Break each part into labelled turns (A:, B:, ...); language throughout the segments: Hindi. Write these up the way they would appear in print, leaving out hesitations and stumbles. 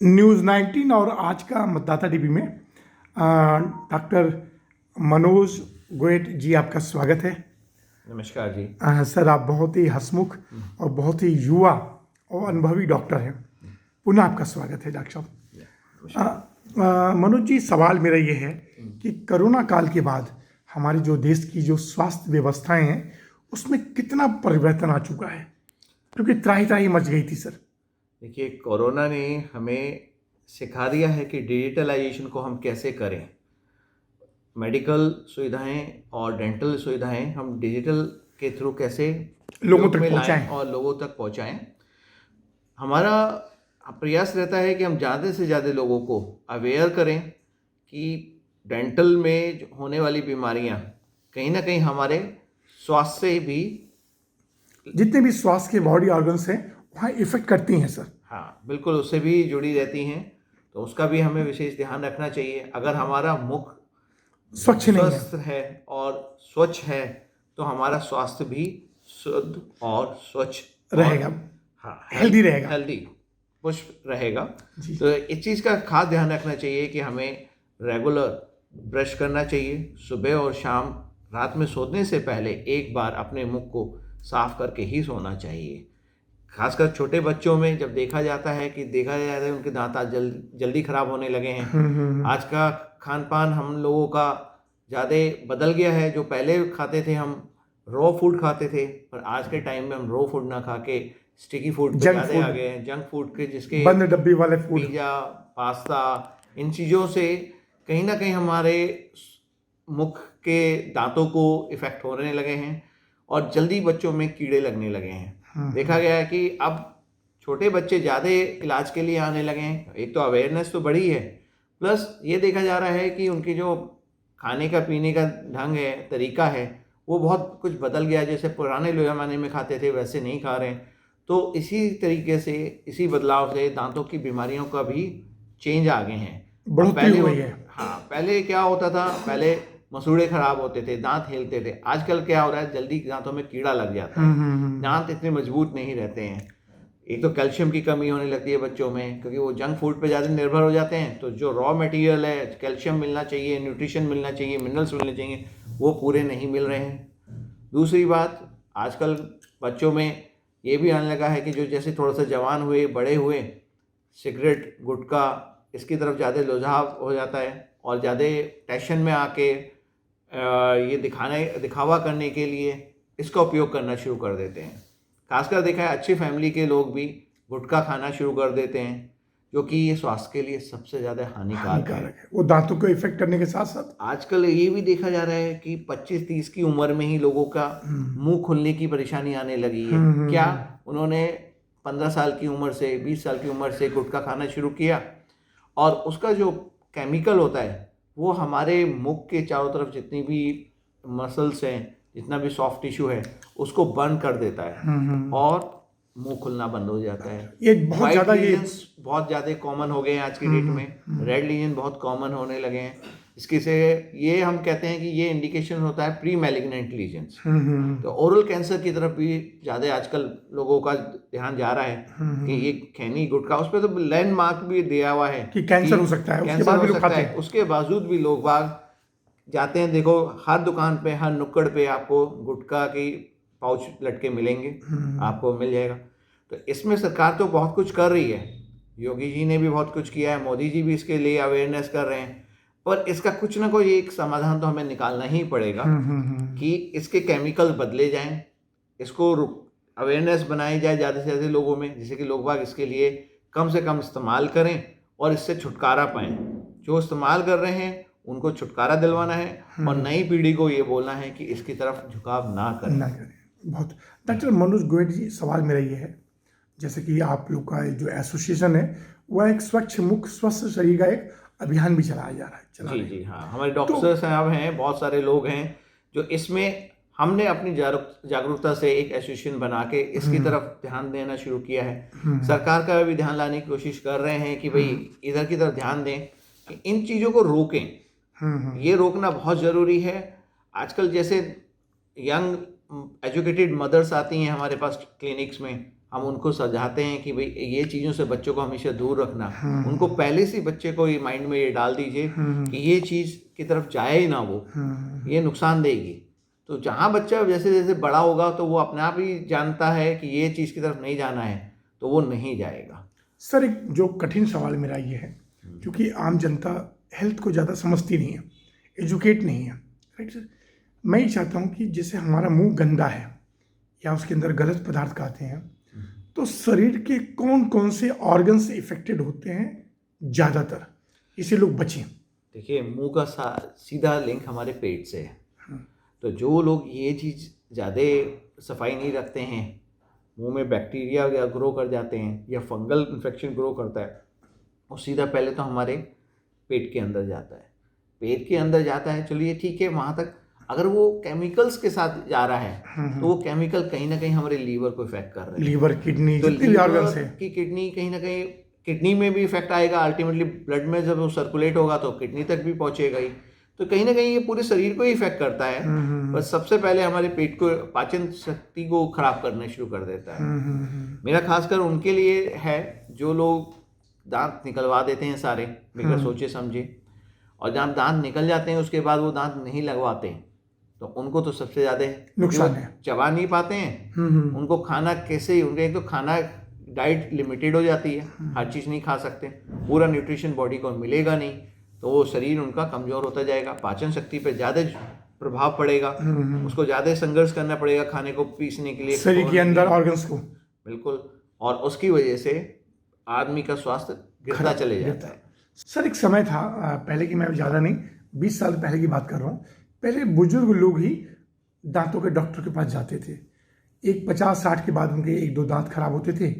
A: न्यूज़ 19 और आज का मतदाता टीवी में डॉक्टर मनोज गोयट जी आपका स्वागत है।
B: नमस्कार जी।
A: सर, आप बहुत ही हंसमुख और बहुत ही युवा और अनुभवी डॉक्टर हैं। पुनः आपका स्वागत है डॉक्टर साहब। मनोज जी, सवाल मेरा ये है कि कोरोना काल के बाद हमारे जो देश की जो स्वास्थ्य व्यवस्थाएं हैं उसमें कितना परिवर्तन आ चुका है, क्योंकि त्राही त्राही मच गई थी सर।
B: देखिए, कोरोना ने हमें सिखा दिया है कि डिजिटलाइजेशन को हम कैसे करें। मेडिकल सुविधाएं और डेंटल सुविधाएं हम डिजिटल के थ्रू कैसे
A: लोगों
B: उपयोग
A: तक
B: में लाएं
A: पहुंचाएं।
B: और लोगों तक पहुंचाएं। हमारा प्रयास रहता है कि हम ज़्यादा से ज़्यादा लोगों को अवेयर करें कि डेंटल में होने वाली बीमारियां कहीं ना कहीं हमारे स्वास्थ्य से भी,
A: जितने भी स्वास्थ्य के बॉडी ऑर्गन्स हैं वहाँ इफेक्ट करती हैं सर।
B: हाँ बिल्कुल, उससे भी जुड़ी रहती हैं। तो उसका भी हमें विशेष ध्यान रखना चाहिए। अगर हमारा मुख
A: स्वच्छ नहीं है,
B: स्वस्थ है और स्वच्छ है तो हमारा स्वास्थ्य भी शुद्ध और स्वच्छ
A: रहेगा,
B: हाँ
A: हेल्दी रहेगा।
B: हेल्दी पुष्ट रहेगा।
A: जी।
B: तो इस चीज़ का खास ध्यान रखना चाहिए कि हमें रेगुलर ब्रश करना चाहिए। सुबह और शाम रात में सोने से पहले एक बार अपने मुख को साफ करके ही सोना चाहिए। खासकर छोटे बच्चों में जब देखा जाता है उनके दांत आज जल्दी खराब होने लगे हैं। आज का खान पान हम लोगों का ज़्यादा बदल गया है। जो पहले खाते थे, हम रॉ फूड खाते थे, पर आज के टाइम में हम रॉ फूड ना खा के स्टिकी फूड पे ज़्यादा आ गए हैं। जंक फूड के, जिसके
A: बंद डब्बी वाले फूड,
B: पिज़्ज़ा, पास्ता, इन चीज़ों से कहीं ना कहीं हमारे मुख के दांतों को इफ़ेक्ट होने लगे हैं और जल्दी बच्चों में कीड़े लगने लगे हैं। देखा गया है कि अब छोटे बच्चे ज़्यादा इलाज के लिए आने लगे हैं। एक तो अवेयरनेस तो बढ़ी है, प्लस ये देखा जा रहा है कि उनकी जो खाने का पीने का ढंग है, तरीका है, वो बहुत कुछ बदल गया। जैसे पुराने ज़माने में खाते थे वैसे नहीं खा रहे हैं। तो इसी तरीके से, इसी बदलाव से दांतों की बीमारियों का भी चेंज आ गए हैं।
A: बढ़ोतरी हुई है।
B: हाँ, पहले क्या होता था, पहले मसूड़े खराब होते थे, दांत हिलते थे। आजकल क्या हो रहा है, जल्दी दांतों में कीड़ा लग जाता है, दांत इतने मजबूत नहीं रहते हैं। एक तो कैल्शियम की कमी होने लगती है बच्चों में, क्योंकि वो जंक फूड पे ज़्यादा निर्भर हो जाते हैं। तो जो रॉ मटेरियल है, कैल्शियम मिलना चाहिए, न्यूट्रिशन मिलना चाहिए, मिनरल्स मिलने चाहिए, वो पूरे नहीं मिल रहे हैं। दूसरी बात, आजकल बच्चों में ये भी आने लगा है कि जो जैसे थोड़ा सा जवान हुए, बड़े हुए, सिगरेट, गुटखा, इसकी तरफ ज़्यादा रुझाव हो जाता है और ज़्यादा टेंशन में आके ये दिखावा करने के लिए इसका उपयोग करना शुरू कर देते हैं। खासकर देखा है, अच्छी फैमिली के लोग भी गुटखा खाना शुरू कर देते हैं, जो कि ये स्वास्थ्य के लिए सबसे ज़्यादा हानिकारक है।
A: वो दांतों को इफेक्ट करने के साथ साथ
B: आजकल ये भी देखा जा रहा है कि 25-30 की उम्र में ही लोगों का मुंह खुलने की परेशानी आने लगी है। क्या उन्होंने 15 साल की उम्र से, 20 साल की उम्र से गुटखा खाना शुरू किया, और उसका जो केमिकल होता है वो हमारे मुख के चारों तरफ जितनी भी मसल्स हैं, जितना भी सॉफ्ट टिश्यू है, उसको बर्न कर देता है और मुंह खुलना बंद हो जाता है।
A: ये बहुत ज़्यादा, ये
B: बहुत ज़्यादा कॉमन हो गए हैं आज की डेट में। रेड लीजन बहुत कॉमन होने लगे हैं। इसके से ये हम कहते हैं कि ये इंडिकेशन होता है प्री मैलिग्नेंट लीजन्स। तो ओरल कैंसर की तरफ भी ज़्यादा आजकल लोगों का ध्यान जा रहा है कि ये खैनी, गुटखा, उस पर तो लैंडमार्क भी दिया हुआ है
A: कि कैंसर हो सकता है, उसके बाद भी लोग खाते हैं।
B: उसके बावजूद भी लोग बाग जाते हैं। देखो, हर दुकान पे, हर नुक्कड़ पे आपको गुटखा की पाउच लटके मिलेंगे, आपको मिल जाएगा। तो इसमें सरकार तो बहुत कुछ कर रही है, योगी जी ने भी बहुत कुछ किया है, मोदी जी भी इसके लिए अवेयरनेस कर रहे हैं, पर इसका कुछ ना कोई एक समाधान तो हमें निकालना ही पड़ेगा कि इसके केमिकल बदले जाएं, इसको अवेयरनेस बनाई जाए ज़्यादा से ज़्यादा लोगों में, जिससे कि लोग बाग इसके लिए कम से कम इस्तेमाल करें और इससे छुटकारा पाएँ। जो इस्तेमाल कर रहे हैं उनको छुटकारा दिलवाना है और नई पीढ़ी को ये बोलना है कि इसकी तरफ झुकाव ना करें।
A: बहुत। डॉक्टर मनोज गोयट जी, सवाल मेरा ये है, जैसे कि आप लोग का जो एसोसिएशन है वह एक स्वच्छ मुख स्वस्थ शरीर का एक अभियान भी चलाया जा रहा है।
B: जी हाँ, हमारे डॉक्टर साहब हैं, बहुत सारे लोग हैं जो इसमें, हमने अपनी जागरूकता से एक एसोसिएशन बना के इसकी तरफ ध्यान देना शुरू किया है। सरकार का भी ध्यान लाने की कोशिश कर रहे हैं कि भाई इधर की तरफ ध्यान दें, कि इन चीज़ों को रोकें। ये रोकना बहुत ज़रूरी है। आजकल जैसे यंग एजुकेटेड मदर्स आती हैं हमारे पास क्लिनिक्स में, हम उनको समझाते हैं कि भाई ये चीज़ों से बच्चों को हमेशा दूर रखना, उनको पहले से बच्चे को ये माइंड में ये डाल दीजिए कि ये चीज़ की तरफ जाए ही ना, वो ये नुकसान देगी। तो जहाँ बच्चा जैसे जैसे बड़ा होगा तो वो अपने आप ही जानता है कि ये चीज़ की तरफ नहीं जाना है, तो वो नहीं जाएगा।
A: सर एक जो कठिन सवाल मेरा ये है, क्योंकि आम जनता हेल्थ को ज़्यादा समझती नहीं है, एजुकेट नहीं है, राइट सर। मैं ये चाहता हूँ कि जैसे हमारा मुंह गंदा है या उसके अंदर गलत पदार्थ खाते हैं, तो शरीर के कौन कौन से ऑर्गन्स इफेक्टेड होते हैं ज़्यादातर, इसे लोग बचें।
B: देखिए, मुंह का सीधा लिंक हमारे पेट से है। तो जो लोग ये चीज़ ज़्यादा सफाई नहीं रखते हैं, मुंह में बैक्टीरिया या ग्रो कर जाते हैं या फंगल इन्फेक्शन ग्रो करता है, वो सीधा पहले तो हमारे पेट के अंदर जाता है। पेट के अंदर जाता है, चलिए ठीक है, वहाँ तक अगर वो केमिकल्स के साथ जा रहा है तो वो केमिकल कहीं ना कहीं हमारे लीवर को इफेक्ट कर रहे हैं।
A: लीवर, किडनी,
B: तो
A: जितने भी ऑर्गन्स हैं
B: की किडनी कहीं ना कहीं, किडनी में भी इफेक्ट आएगा, अल्टीमेटली ब्लड में जब वो सर्कुलेट होगा तो किडनी तक भी पहुंचेगा ही। तो कहीं ना कहीं ये पूरे शरीर को ही इफेक्ट करता है। बस सबसे पहले हमारे पेट को, पाचन शक्ति को खराब करना शुरू कर देता है। मेरा खासकर उनके लिए है जो लोग दांत निकलवा देते हैं सारे बिना सोचे समझे, और जब दांत निकल जाते हैं उसके बाद वो दांत नहीं लगवाते, तो उनको तो सबसे ज़्यादा
A: नुकसान है।
B: चबा नहीं पाते हैं, उनको खाना कैसे ही, उनका एक तो खाना डाइट लिमिटेड हो जाती है, हर चीज़ नहीं खा सकते, पूरा न्यूट्रिशन बॉडी को मिलेगा नहीं, तो वो शरीर उनका कमज़ोर होता जाएगा, पाचन शक्ति पे ज़्यादा प्रभाव पड़ेगा, उसको ज़्यादा संघर्ष करना पड़ेगा खाने को पीसने के लिए,
A: शरीर के अंदर ऑर्गन्स को।
B: बिल्कुल, और उसकी वजह से आदमी का स्वास्थ्य गिरता चले जाता है।
A: सर एक समय था पहले की, मैं ज़्यादा नहीं 20 साल पहले की बात कर रहा हूँ, पहले बुजुर्ग लोग ही दांतों के डॉक्टर के पास जाते थे। एक 50-60 के बाद उनके 1-2 दांत खराब होते थे,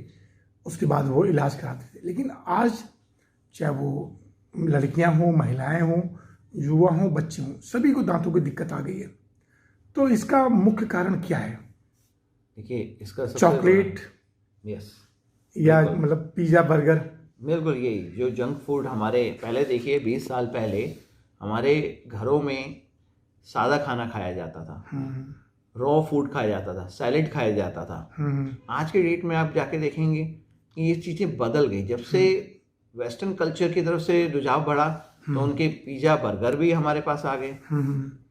A: उसके बाद वो इलाज कराते थे। लेकिन आज चाहे वो लड़कियां हों, महिलाएं हों, युवा हों, बच्चे हों, सभी को दांतों की दिक्कत आ गई है। तो इसका मुख्य कारण क्या है?
B: देखिए, इसका
A: चॉकलेट,
B: यस,
A: या मतलब पिज़्ज़ा, बर्गर,
B: बिल्कुल यही जो जंक फूड हमारे पहले, देखिए 20 साल पहले हमारे घरों में सादा खाना खाया जाता था, रॉ फूड खाया जाता था, सैलेड खाया जाता था। आज के डेट में आप जाके देखेंगे कि ये चीज़ें बदल गई। जब से वेस्टर्न कल्चर की तरफ से रुझाव बढ़ा तो उनके पिज़्ज़ा, बर्गर भी हमारे पास आ गए,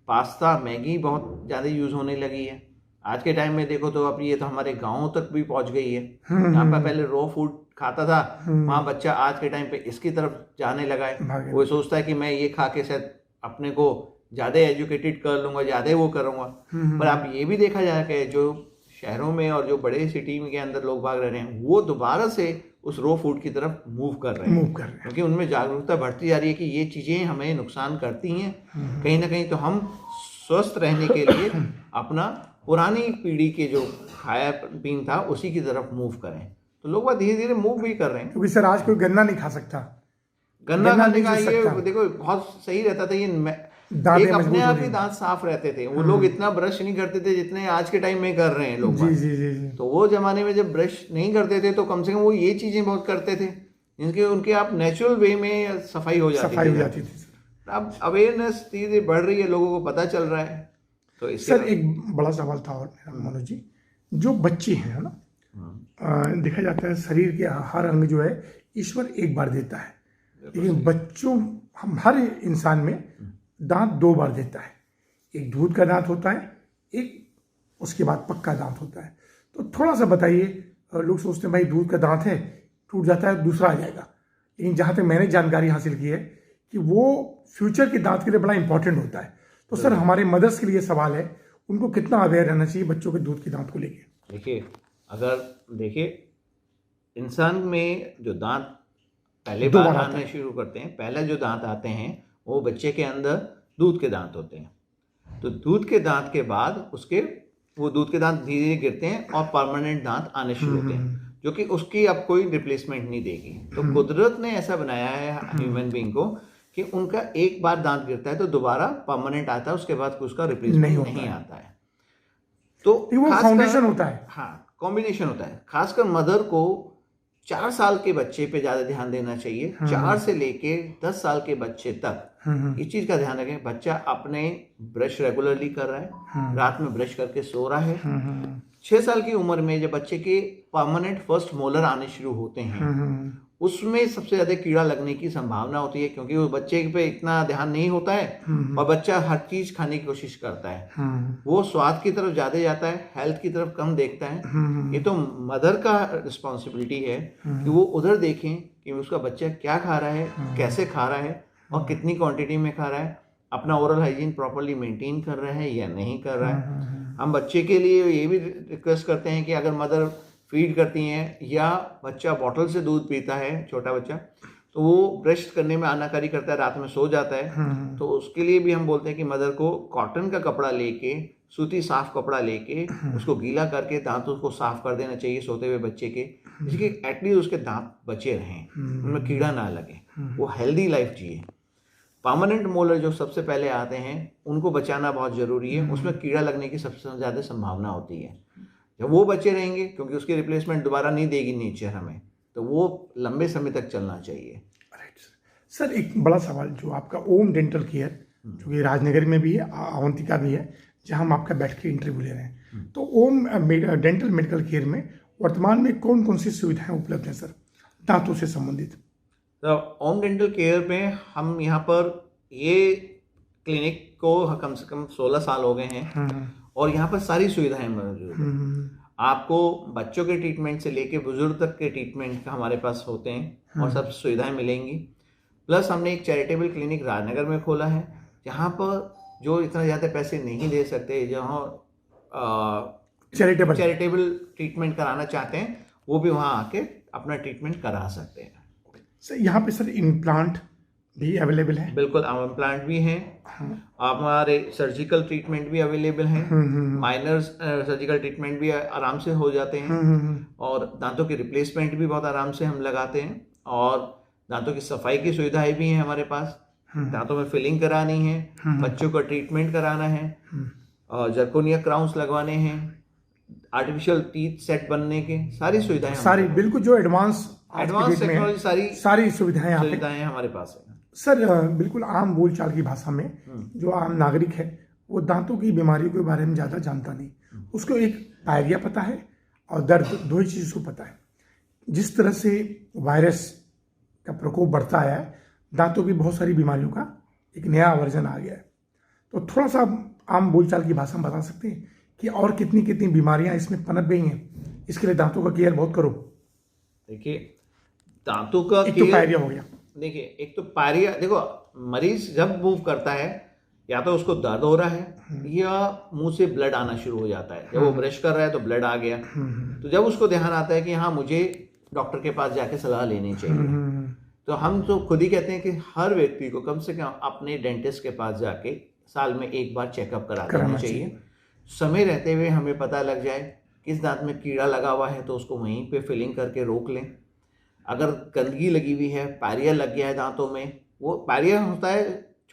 B: पास्ता, मैगी बहुत ज़्यादा यूज़ होने लगी है। आज के टाइम में देखो तो अब ये तो हमारे गाँव तक भी पहुँच गई है। जहाँ पर पहले रॉ फूड खाता था, वहाँ बच्चा आज के टाइम पे इसकी तरफ जाने लगा है। वो सोचता है कि मैं ये खा के शायद अपने को ज़्यादा एजुकेटेड कर लूँगा, ज़्यादा वो करूँगा। पर आप ये भी देखा जाए कि जो शहरों में और जो बड़े सिटी के अंदर लोग भाग रहे हैं, वो दोबारा से उस रॉ फूड की तरफ मूव कर रहे हैं, क्योंकि उनमें जागरूकता बढ़ती जा रही है कि ये चीज़ें हमें नुकसान करती हैं कहीं ना कहीं। तो हम स्वस्थ रहने के लिए अपना पुरानी पीढ़ी के जो खाया पीन था उसी की तरफ मूव करें, तो लोग धीरे धीरे मूव भी कर रहे हैं।
A: क्योंकि सर आज कोई गन्ना नहीं खा सकता।
B: गन्ना खाने का ये देखो बहुत सही रहता था, ये एक अपने आप ही दांत साफ रहते थे। वो लोग इतना ब्रश नहीं करते थे जितने आज के टाइम में कर रहे हैं लोग।
A: जी। तो
B: वो जमाने में जब ब्रश नहीं करते थे तो कम से कम वो ये चीजें बहुत करते थे जिनके उनके आप नेचुरल वे में सफाई हो जाती थी। अब अवेयरनेस धीरे धीरे बढ़ रही है, लोगों को पता चल रहा है। तो
A: सर एक बड़ा सवाल था और मेरा, मनोज जी, जो बच्चे हैं ना, देखा जाता है शरीर के हर अंग जो है ईश्वर एक बार देता है, लेकिन बच्चों, हम हर इंसान में दांत 2 बार देता है। एक दूध का दांत होता है, एक उसके बाद पक्का दांत होता है। तो थोड़ा सा बताइए, लोग सोचते हैं भाई दूध का दांत है, टूट जाता है दूसरा आ जाएगा, लेकिन जहाँ तक मैंने जानकारी हासिल की है कि वो फ्यूचर के दांत के लिए बड़ा इंपॉर्टेंट होता है। तो सर हमारे मदर्स के लिए सवाल है, उनको कितना अवेयर रहना चाहिए बच्चों के दूध के दांत को लेके?
B: देखिए इंसान में जो दांत पहले बार आने शुरू करते हैं, पहला जो दांत आते हैं वो बच्चे के अंदर दूध के दांत होते हैं। तो दूध के दांत के बाद उसके वो दूध के दांत धीरे धीरे गिरते हैं और परमानेंट दांत आने शुरू होते हैं, जो कि उसकी अब कोई रिप्लेसमेंट नहीं देगी। तो कुदरत ने ऐसा बनाया है ह्यूमन बीइंग को कि उनका एक बार दांत गिरता है तो दोबारा परमानेंट आता है, उसके बाद उसका रिप्लेसमेंट नहीं आता है। तो
A: वो फाउंडेशन होता है।
B: हाँ, कॉम्बिनेशन होता है। खासकर मदर को 4 साल के बच्चे पे ज़्यादा ध्यान देना चाहिए। 4 से लेके 10 साल के बच्चे तक इस चीज़ का ध्यान रखें, बच्चा अपने ब्रश रेगुलरली कर रहा है, रात में ब्रश करके सो रहा है, 6 साल की उम्र में जब बच्चे के परमानेंट फर्स्ट मोलर आने शुरू होते हैं, उसमें सबसे ज्यादा कीड़ा लगने की संभावना होती है, क्योंकि वो बच्चे पे इतना ध्यान नहीं होता है और बच्चा हर चीज खाने की कोशिश करता है। वो स्वाद की तरफ ज्यादा जाता है, हेल्थ की तरफ कम देखता है। ये तो मदर का रिस्पॉन्सिबिलिटी है कि वो उधर देखें कि उसका बच्चा क्या खा रहा है, कैसे खा रहा है और कितनी क्वांटिटी में खा रहा है, अपना ओरल हाइजीन प्रॉपरली मेंटेन कर रहा है या नहीं कर रहा है। हम बच्चे के लिए ये भी रिक्वेस्ट करते हैं कि अगर मदर फीड करती हैं या बच्चा बॉटल से दूध पीता है, छोटा बच्चा, तो वो ब्रश करने में आनाकानी करता है, रात में सो जाता है, तो उसके लिए भी हम बोलते हैं कि मदर को कॉटन का कपड़ा लेके, सूती साफ कपड़ा लेके उसको गीला करके दांतों को साफ कर देना चाहिए सोते हुए बच्चे के, जिसके एटलीस्ट उसके दांत बचे रहें, उनमें कीड़ा ना लगे, वो हेल्दी लाइफ जिए। परमानेंट मोलर जो सबसे पहले आते हैं उनको बचाना बहुत जरूरी है, उसमें कीड़ा लगने की सबसे ज्यादा संभावना होती है। जब वो बचे रहेंगे, क्योंकि उसकी रिप्लेसमेंट दोबारा नहीं देगी नेचर हमें, तो वो लंबे समय तक चलना चाहिए।
A: राइट सर, एक बड़ा सवाल जो आपका ओम डेंटल केयर, जो कि राजनगर में भी है, अवंतिका भी है, जहां हम आपका बैठ के इंटरव्यू ले रहे हैं, तो ओम डेंटल मेडिकल केयर में वर्तमान में कौन कौन सी सुविधाएं उपलब्ध हैं सर, दांतों से संबंधित?
B: तो ओम डेंटल केयर में हम यहाँ पर ये क्लिनिक को कम से कम 16 साल हो गए हैं और यहाँ पर सारी सुविधाएं मौजूद हैं। आपको बच्चों के ट्रीटमेंट से लेके बुजुर्ग तक के ट्रीटमेंट का हमारे पास होते हैं और सब सुविधाएं मिलेंगी। प्लस हमने एक चैरिटेबल क्लिनिक राजनगर में खोला है, जहाँ पर जो इतना ज़्यादा पैसे नहीं दे सकते, जहाँ चैरिटेबल ट्रीटमेंट कराना चाहते हैं, वो भी वहाँ आके अपना ट्रीटमेंट करा सकते हैं।
A: सर यहाँ पे सर इम्प्लांट भी अवेलेबल है? बिल्कुल,
B: इम्प्लांट भी हैं, हमारे सर्जिकल ट्रीटमेंट भी अवेलेबल हैं, माइनर सर्जिकल ट्रीटमेंट भी आराम से हो जाते हैं और दांतों की रिप्लेसमेंट भी बहुत आराम से हम लगाते हैं और दांतों की सफाई की सुविधाएं भी हैं हमारे पास। दांतों में फिलिंग करानी है, बच्चों का ट्रीटमेंट कराना है, जर्कोनिया क्राउन्स लगवाने हैं, आर्टिफिशियल टीथ सेट बनने के, सारी सुविधाएं,
A: सारी बिल्कुल जो एडवांस
B: टेक्नोलॉजी, सारी सुविधाएं हमारे पास है
A: सर। बिल्कुल आम बोलचाल की भाषा में जो आम नागरिक है वो दांतों की बीमारियों के बारे में ज़्यादा जानता नहीं, उसको एक पायरिया पता है और दर्द, दो ही चीज़ उसको पता है। जिस तरह से वायरस का प्रकोप बढ़ता है, दांतों की बहुत सारी बीमारियों का एक नया वर्जन आ गया है, तो थोड़ा सा आम बोलचाल की भाषा में बता सकते हैं कि और कितनी कितनी बीमारियां इसमें पनप गई हैं, इसके लिए दांतों का केयर बहुत करो।
B: देखिए, दांतों का
A: एक तो पायरिया हो गया,
B: देखिए एक तो पायरिया, देखो मरीज जब मूव करता है या तो उसको दर्द हो रहा है या मुंह से ब्लड आना शुरू हो जाता है, जब वो ब्रश कर रहा है तो ब्लड आ गया, तो जब उसको ध्यान आता है कि हाँ मुझे डॉक्टर के पास जाके सलाह लेनी चाहिए, तो हम तो खुद ही कहते हैं कि हर व्यक्ति को कम से कम अपने डेंटिस्ट के पास जाके साल में एक बार चेकअप करा देना चाहिए। समय रहते हुए हमें पता लग जाए किस दांत में कीड़ा लगा हुआ है तो उसको वहीं पे फिलिंग करके रोक लें। अगर गंदगी लगी हुई है, पायरिया लग गया है दांतों में, वो पायरिया होता है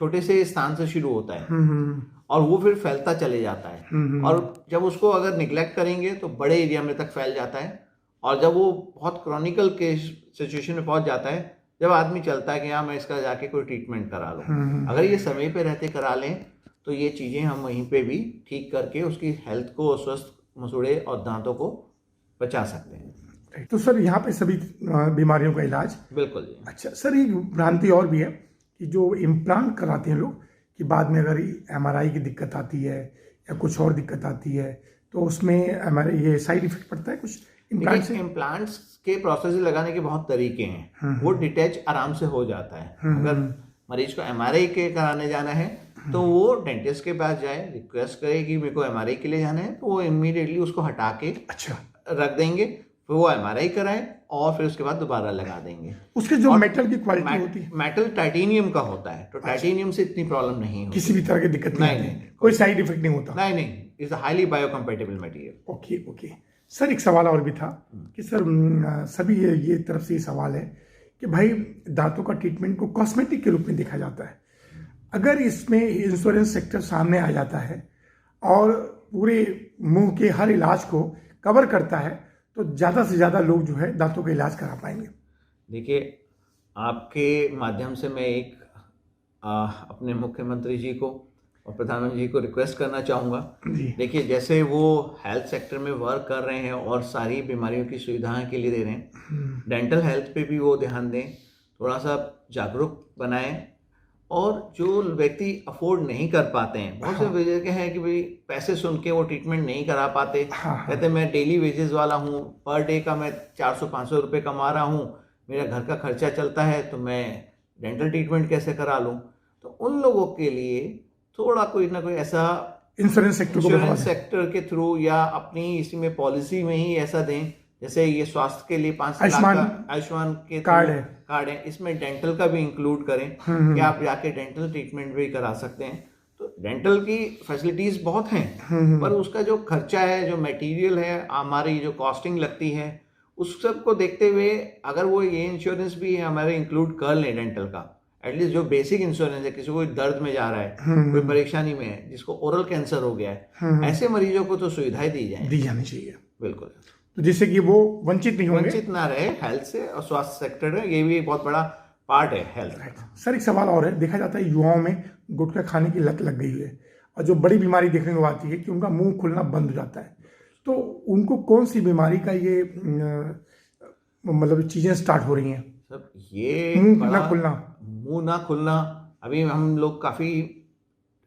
B: छोटे से स्थान से शुरू होता है और वो फिर फैलता चले जाता है और जब उसको अगर निग्लेक्ट करेंगे तो बड़े एरिया में तक फैल जाता है और जब वो बहुत क्रॉनिकल के सिचुएशन में पहुंच जाता है, जब आदमी चलता है कि हाँ मैं इसका जाके कोई ट्रीटमेंट करा लूँ, अगर ये समय पे रहते करा लें तो ये चीज़ें हम वहीं पे भी ठीक करके उसकी हेल्थ को, स्वस्थ मसूड़े और दांतों को बचा सकते हैं।
A: तो सर यहाँ पे सभी बीमारियों का इलाज
B: बिल्कुल जी।
A: अच्छा सर, एक भ्रांति और भी है कि जो इम्प्लांट कराते हैं लोग कि बाद में अगर MRI की दिक्कत आती है या कुछ और दिक्कत आती है तो उसमें ये साइड इफेक्ट पड़ता है कुछ इम्प्लांट से?
B: इम्प्लांट्स के प्रोसेस लगाने के बहुत तरीके हैं, वो डिटैच आराम से हो जाता है। अगर मरीज को MRI के कराने जाना है तो वो डेंटिस्ट के पास जाए, रिक्वेस्ट करे कि मेरे को MRI के लिए जाना है, तो वो इमीडिएटली उसको हटा के रख देंगे, फिर वो MRI कराए और फिर उसके बाद दोबारा लगा देंगे।
A: उसके जो मेटल की क्वालिटी होती है,
B: मेटल टाइटेनियम का होता है, तो टाइटेनियम से इतनी प्रॉब्लम नहीं होती,
A: किसी भी तरह की दिक्कत नहीं, कोई साइड इफेक्ट नहीं होता।
B: नहीं, is highly biocompatible material.
A: Okay sir, एक सवाल और भी था कि सर सभी ये तरफ से ये सवाल है कि भाई दांतों का ट्रीटमेंट को कॉस्मेटिक के रूप में देखा जाता है, अगर इसमें इंश्योरेंस सेक्टर सामने आ जाता है और पूरे मुंह के हर इलाज को कवर करता है तो ज़्यादा से ज़्यादा लोग जो है दांतों का इलाज करा पाएंगे।
B: देखिए, आपके माध्यम से मैं एक अपने मुख्यमंत्री जी को और प्रधानमंत्री जी को रिक्वेस्ट करना चाहूँगा।
A: जी
B: देखिए, जैसे वो हेल्थ सेक्टर में वर्क कर रहे हैं और सारी बीमारियों की सुविधाएं के लिए दे रहे हैं, डेंटल हेल्थ पे भी वो ध्यान दें, थोड़ा सा जागरूक बनाएं। और जो व्यक्ति अफोर्ड नहीं कर पाते हैं, बहुत से वजह के हैं कि भाई पैसे सुन के वो ट्रीटमेंट नहीं करा पाते। कहते मैं डेली वेजेस वाला हूँ, पर डे का मैं 400-500 रुपये कमा रहा हूँ, मेरा घर का खर्चा चलता है, तो मैं डेंटल ट्रीटमेंट कैसे करा लूँ। तो उन लोगों के लिए थोड़ा कोई ना कोई ऐसा
A: इंश्योरेंस
B: सेक्टर के थ्रू या अपनी इसी में पॉलिसी में ही ऐसा दें, जैसे ये स्वास्थ्य के लिए 5 लाख का आयुष्मान के
A: कार्ड
B: है, इसमें डेंटल का भी इंक्लूड करें कि आप जाके डेंटल ट्रीटमेंट भी करा सकते हैं। तो डेंटल की फैसिलिटीज बहुत हैं, पर उसका जो खर्चा है, जो मटेरियल है, हमारी जो कॉस्टिंग लगती है, उस सब को देखते हुए अगर वो ये इंश्योरेंस भी हमारे इंक्लूड कर लें डेंटल का, एटलीस्ट जो बेसिक इंश्योरेंस है, किसी को दर्द में जा रहा है, कोई परेशानी में है, जिसको ओरल कैंसर हो गया है, ऐसे मरीजों को तो सुविधाएं दी
A: जानी चाहिए।
B: बिल्कुल,
A: तो जिससे कि वो वंचित नहीं होंगे,
B: वंचित ना रहे हेल्थ से। और स्वास्थ्य सेक्टर है, ये भी एक बहुत बड़ा पार्ट है हेल्थ।
A: सर एक सवाल और है, देखा जाता है युवाओं में गुटखा खाने की लत लग गई है, और जो बड़ी बीमारी देखने को आती है कि उनका मुंह खुलना बंद हो जाता है। तो उनको कौन सी बीमारी का ये मतलब चीजें स्टार्ट हो रही हैं?
B: सब ये
A: मुंह ना खुलना
B: अभी हम लोग काफी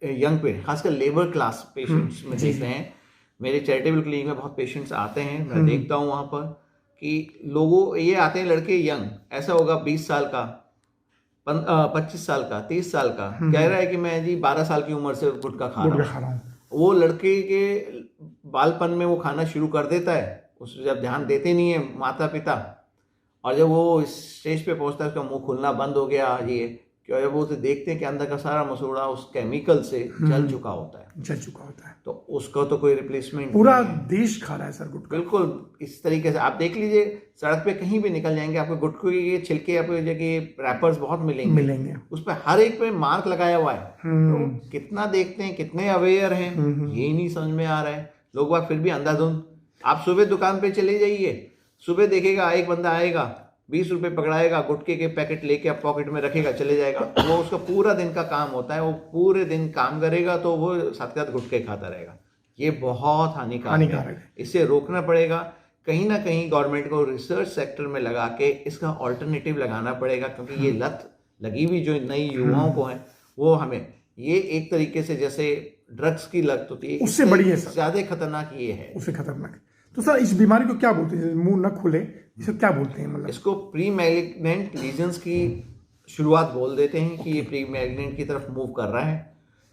B: यंग पे, खासकर लेबर क्लास पेशेंट्स में देख रहे हैं। मेरे चैरिटेबल क्लिनिक में बहुत पेशेंट्स आते हैं, मैं देखता हूँ वहाँ पर कि लोगों ये आते हैं, लड़के यंग, ऐसा होगा 20 साल का, 25 साल का, 30 साल का, कह रहा है कि मैं जी 12 साल की उम्र से गुटखा खा रहा हूँ। वो लड़के के बालपन में वो खाना शुरू कर देता है, उस जब ध्यान देते नहीं है माता पिता, और जब वो इस स्टेज पे पहुंचता है उसका मुंह खुलना बंद हो गया, ये क्यों, जब वो उसे देखते हैं कि अंदर का सारा मसूड़ा उस केमिकल से जल चुका होता है, तो उसका तो कोई रिप्लेसमेंट,
A: पूरा देश खा रहा है सर गुटखा।
B: बिल्कुल इस तरीके से आप देख लीजिए, सड़क पे कहीं भी निकल जाएंगे, आपको गुटखे के छिलके, आपको जगह रैपर्स बहुत मिलेंगे, उस पर हर एक पे मार्क लगाया हुआ है। तो कितना देखते हैं, कितने अवेयर हैं, यही नहीं समझ में आ रहा है। लोग बाग फिर भी अंधाधुंध, आप सुबह दुकान पे चले जाइए, सुबह देखेगा एक बंदा आएगा, 20 रुपये पकड़ाएगा, गुटखे के पैकेट लेके आप पॉकेट में रखेगा, चले जाएगा। वो उसका पूरा दिन का काम होता है, वो पूरे दिन काम करेगा तो वो साथ साथ गुटखे खाता रहेगा। ये बहुत हानिकारक है, इसे रोकना पड़ेगा। कहीं ना कहीं गवर्नमेंट को रिसर्च सेक्टर में लगा के इसका ऑल्टरनेटिव लगाना पड़ेगा, क्योंकि ये लत लगी हुई जो नई युवाओं को है, वो हमें ये एक तरीके से जैसे ड्रग्स की लत होती है,
A: उससे बड़ी है,
B: ज्यादा खतरनाक ये है,
A: उससे खतरनाक। तो सर इस बीमारी को क्या बोलते हैं, मुंह न खुले, इसे क्या बोलते हैं? मतलब
B: इसको प्री मैलिग्नेंट लीजन्स की शुरुआत बोल देते हैं कि ये प्री मैलिग्नेंट की तरफ मूव कर रहा है।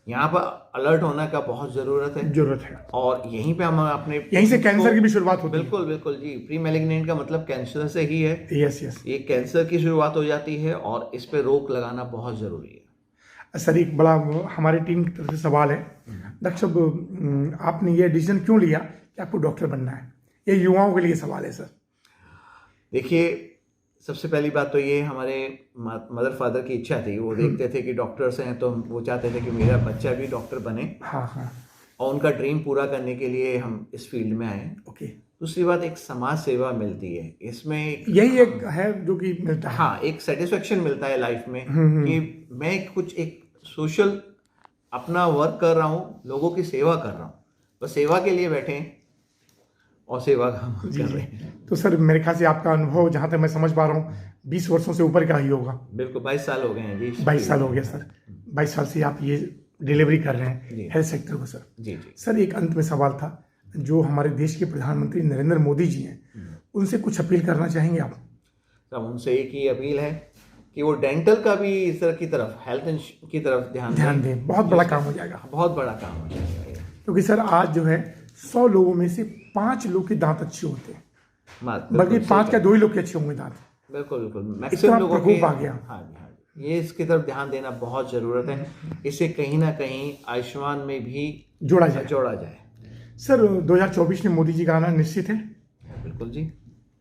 B: यहाँ पर अलर्ट होने का बहुत जरूरत है, और यहीं पे हम अपने
A: यहीं से कैंसर की भी शुरुआत होती है।
B: बिल्कुल जी, प्री मैलिग्नेंट का मतलब कैंसर से ही है।
A: यस
B: ये कैंसर की शुरुआत हो जाती है, और इस पे रोक लगाना बहुत जरूरी है।
A: सर एक बड़ा हमारी टीम की तरफ से सवाल है, डॉक्टर साहब आपने ये डिसीजन क्यों लिया कि आपको डॉक्टर बनना है? ये युवाओं के लिए सवाल है सर।
B: देखिए, सबसे पहली बात तो ये हमारे मदर फादर की इच्छा थी, वो देखते थे कि डॉक्टर्स हैं, तो वो चाहते थे कि मेरा बच्चा भी डॉक्टर बने।
A: हाँ।
B: और उनका ड्रीम पूरा करने के लिए हम इस फील्ड में आए।
A: ओके।
B: दूसरी बात, एक समाज सेवा मिलती है इसमें,
A: यही एक है जो कि मिलता है।
B: हाँ, एक सेटिस्फेक्शन मिलता है लाइफ में कि मैं कुछ एक सोशल अपना वर्क कर रहा हूँ, लोगों की सेवा कर रहा हूँ, बस सेवा के लिए बैठे और सेवा कर रहे हैं।
A: तो सर मेरे ख्याल से आपका अनुभव, जहाँ तक मैं समझ पा रहा हूँ, 20 वर्षों से ऊपर का ही होगा।
B: बिल्कुल, 22 साल हो गए हैं जी।
A: 22 साल हो गया सर, 22 साल से आप ये डिलीवरी कर रहे हैं हेल्थ सेक्टर को सर।
B: जी।
A: सर एक अंत में सवाल था, जो हमारे देश के प्रधानमंत्री नरेंद्र मोदी जी हैं, उनसे कुछ अपील करना चाहेंगे आप?
B: सब उनसे एक ही अपील है कि वो डेंटल का भी इस तरह की तरफ, हेल्थ की तरफ ध्यान दें।
A: बहुत बड़ा काम हो जाएगा,
B: बहुत बड़ा काम हो जाएगा।
A: क्योंकि सर आज जो है 100 लोगों में से 5 लोग के दांत अच्छे होते हैं, बल्कि 5 का 2 ही लोग के अच्छे होंगे दांत।
B: बिल्कुल मैक्सिमम लोगों के
A: आ गया।
B: हाँ जी, ये इसकी तरफ ध्यान देना बहुत जरूरत है। इसे कहीं ना कहीं आयुष्मान में भी जोड़ा जाए।
A: सर 2024 में मोदी जी का आना निश्चित है?
B: बिल्कुल जी,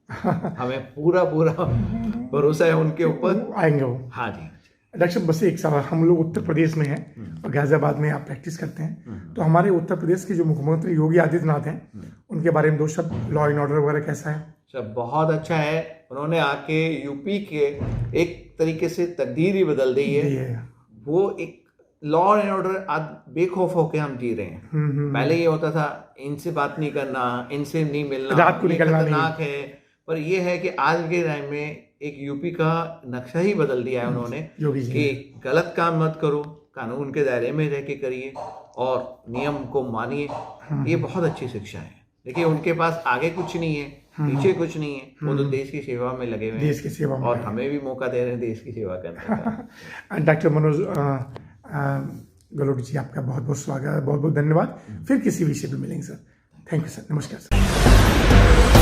B: हमें पूरा भरोसा है उनके ऊपर,
A: आएंगे वो।
B: हाँ जी।
A: डॉक्टर साहब बस एक सवाल, हम लोग उत्तर प्रदेश में हैं और गाजियाबाद में आप प्रैक्टिस करते हैं, तो हमारे उत्तर प्रदेश के जो मुख्यमंत्री योगी आदित्यनाथ हैं, उनके बारे में 2 शब्द, लॉ एंड ऑर्डर वगैरह कैसा है?
B: सब बहुत अच्छा है। उन्होंने आके यूपी के एक तरीके से तकदीर ही बदल दी है। वो एक लॉ एंड ऑर्डर आज बेखौफ होके हम जी रहे हैं। पहले ये होता था इनसे बात नहीं करना, इनसे नहीं मिलना,
A: रात को
B: ये
A: निकलना
B: खतरनाक है। पर ये है कि आज के टाइम में एक यूपी का नक्शा ही बदल दिया है उन्होंने
A: योगी जी
B: कि गलत काम मत करो, कानून के दायरे में रह के करिए और नियम को मानिए। ये बहुत अच्छी शिक्षा है। देखिए उनके पास आगे कुछ नहीं है, पीछे कुछ नहीं है, वो तो देश की सेवा में लगे हुए हैं,
A: देश की सेवा में
B: और हमें भी मौका दे रहे हैं देश की सेवा करने का।
A: डॉक्टर मनोज गलोट जी, आपका बहुत बहुत स्वागत है, बहुत बहुत धन्यवाद। फिर किसी विषय पे मिलेंगे सर। थैंक यू सर, नमस्कार सर।